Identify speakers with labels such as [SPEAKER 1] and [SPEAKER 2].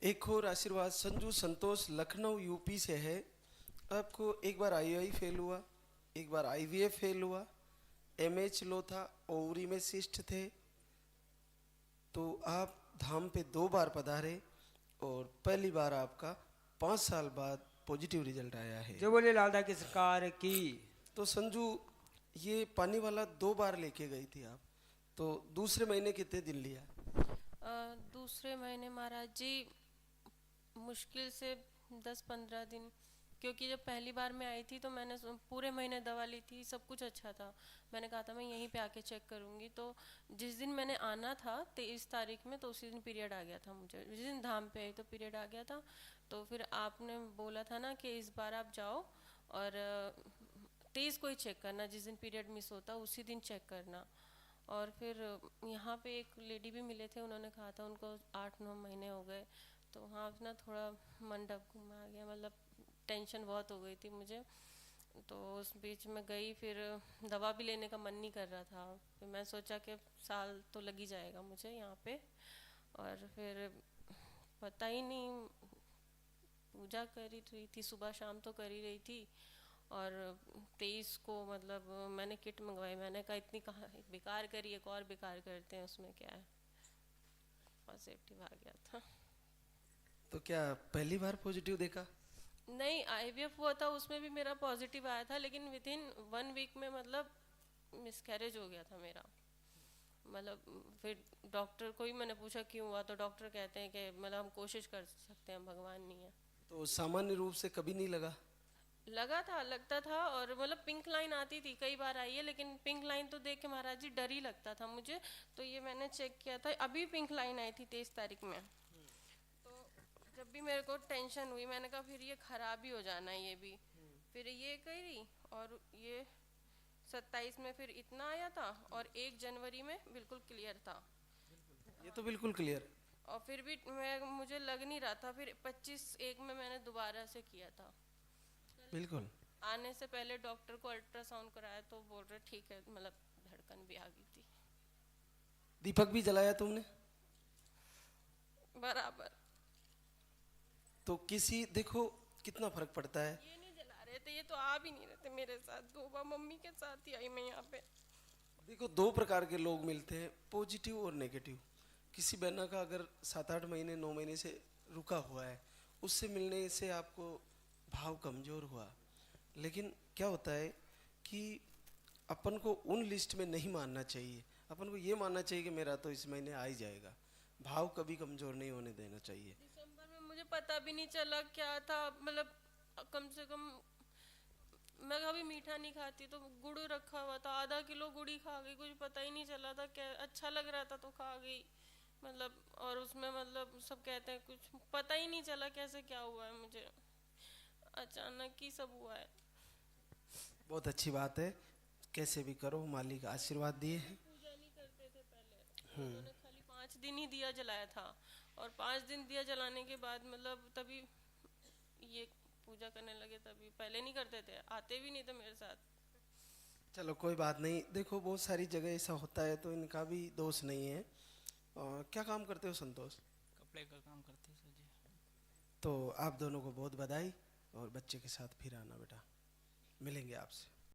[SPEAKER 1] एक और आशीर्वाद। संजू संतोष लखनऊ यूपी से है। आपको एक बार आईआई फेल हुआ, एक बार आईवीएफ फेल हुआ, एमएच लो था, ओवरी में सिस्ट थे, तो आप धाम पे 2 बार पधारे और पहली बार आपका 5 साल बाद पॉजिटिव रिजल्ट आया है।
[SPEAKER 2] जो बोले लालदा की सरकार की।
[SPEAKER 1] तो संजू, ये पानी वाला 2 बार लेके गई थी आप, तो दूसरे महीने कितने दिन लिया?
[SPEAKER 3] दूसरे महीने महाराज जी मुश्किल से 10-15 दिन, क्योंकि जब पहली बार मैं आई थी तो मैंने पूरे महीने दवा ली थी, सब कुछ अच्छा था। मैंने कहा था मैं यहीं पे आके चेक करूँगी। तो जिस दिन मैंने आना था 23 तारीख में, तो उसी दिन पीरियड आ गया था मुझे। जिस दिन धाम पे आई तो पीरियड आ गया था। तो फिर आपने बोला था ना कि इस बार आप जाओ और 23 को ही चेक करना, जिस दिन पीरियड मिस होता उसी दिन चेक करना। और फिर यहाँ पे एक लेडी भी मिले थे, उन्होंने कहा था उनको 8-9 महीने हो गए। तो वहाँ ना थोड़ा मन डबघुमा गया, मतलब टेंशन बहुत हो गई थी मुझे। तो उस बीच में गई, फिर दवा भी लेने का मन नहीं कर रहा था। फिर मैं सोचा कि साल तो लग ही जाएगा मुझे यहाँ पे। और फिर पता ही नहीं, पूजा करी रही थी, सुबह शाम तो कर ही रही थी। और 23 को मतलब मैंने किट मंगवाई। मैंने कहा इतनी कहाँ बेकार करी, एक और बेकार करते हैं, उसमें क्या है। पॉजिटिव आ गया था।
[SPEAKER 1] तो क्या पहली बार पॉजिटिव देखा?
[SPEAKER 3] नहीं, आईवीएफ हुआ था, उसमें भी मेरा पॉजिटिव आया था, लेकिन विद इन 1 वीक में मतलब मिसकैरेज हो गया था मेरा। मतलब फिर डॉक्टर को ही मैंने पूछा क्यों हुआ, तो डॉक्टर कहते हैं कि मतलब हम कोशिश कर सकते हैं, भगवान नहीं है।
[SPEAKER 1] तो सामान्य रूप से कभी नहीं लगा?
[SPEAKER 3] लगा था, लगता था। और मतलब पिंक लाइन आती थी, कई बार आई है, लेकिन पिंक लाइन तो देख के महाराज जी डर ही लगता था मुझे। तो ये मैंने चेक किया था, अभी पिंक लाइन आई थी 23 तारीख में। तो जब भी मेरे को टेंशन हुई, मैंने कहा फिर ये खराब ही हो जाना है ये भी। फिर ये करी, और ये 27 में फिर इतना आया था, और 1 जनवरी में बिल्कुल क्लियर था।
[SPEAKER 1] ये तो बिल्कुल क्लियर।
[SPEAKER 3] और फिर भी मुझे लग नहीं रहा था। फिर 25/1 में मैंने दोबारा से किया था।
[SPEAKER 1] बिल्कुल।
[SPEAKER 3] आने से पहले डॉक्टर को अल्ट्रासाउंड कराया तो बोल रहे ठीक है, मतलब धड़कन भी आ गई थी।
[SPEAKER 1] दीपक भी जलाया तुमने?
[SPEAKER 3] बराबर।
[SPEAKER 1] तो किसी, देखो कितना फर्क पड़ता है।
[SPEAKER 3] ये नहीं जला रहे थे, ये तो आ भी नहीं रहे थे मेरे साथ। 2 बार मम्मी के साथ ही आई मैं यहाँ पे।
[SPEAKER 1] देखो 2 प्रकार के लोग मिलते हैं, पॉजिटिव और नेगेटिव। किसी बहना का अगर 7-8 महीने 9 महीने से रुका हुआ है, उससे मिलने से आपको भाव कमजोर हुआ। लेकिन क्या होता है कि अपन को उन लिस्ट में नहीं मानना चाहिए। अपन को ये मानना चाहिए कि मेरा तो इस महीने आ ही जाएगा। भाव कभी कमजोर नहीं होने देना चाहिए।
[SPEAKER 3] दिसंबर में मुझे पता भी नहीं चला क्या था, मतलब कम से कम मैं कभी मीठा नहीं खाती, तो गुड़ रखा हुआ था, आधा किलो गुड़ ही खा गई। कुछ पता ही नहीं चला था, क्या अच्छा लग रहा था तो खा गई, मतलब। और उसमें मतलब सब कहते हैं, कुछ पता ही नहीं चला कैसे क्या हुआ है मुझे, अचानक ही सब हुआ है।
[SPEAKER 1] बहुत अच्छी बात है, कैसे भी करो, मालिक आशीर्वाद दिए हैं।
[SPEAKER 3] पूजा नहीं करते थे पहले, उन्होंने खाली 5 दिन ही दिया जलाया था। और 5 दिन दिया जलाने के बाद मतलब तभी ये पूजा करने लगे। तभी पहले नहीं करते थे, आते भी नहीं थे मेरे साथ।
[SPEAKER 1] चलो कोई बात नहीं। देखो बहुत सारी जगह ऐसा होता है, तो इनका भी दोष नहीं है। क्या काम करते हो संतोष?
[SPEAKER 4] कपड़े का काम करते हैं सर जी।
[SPEAKER 1] तो आप दोनों को बहुत बधाई, और बच्चे के साथ फिर आना बेटा, मिलेंगे आपसे।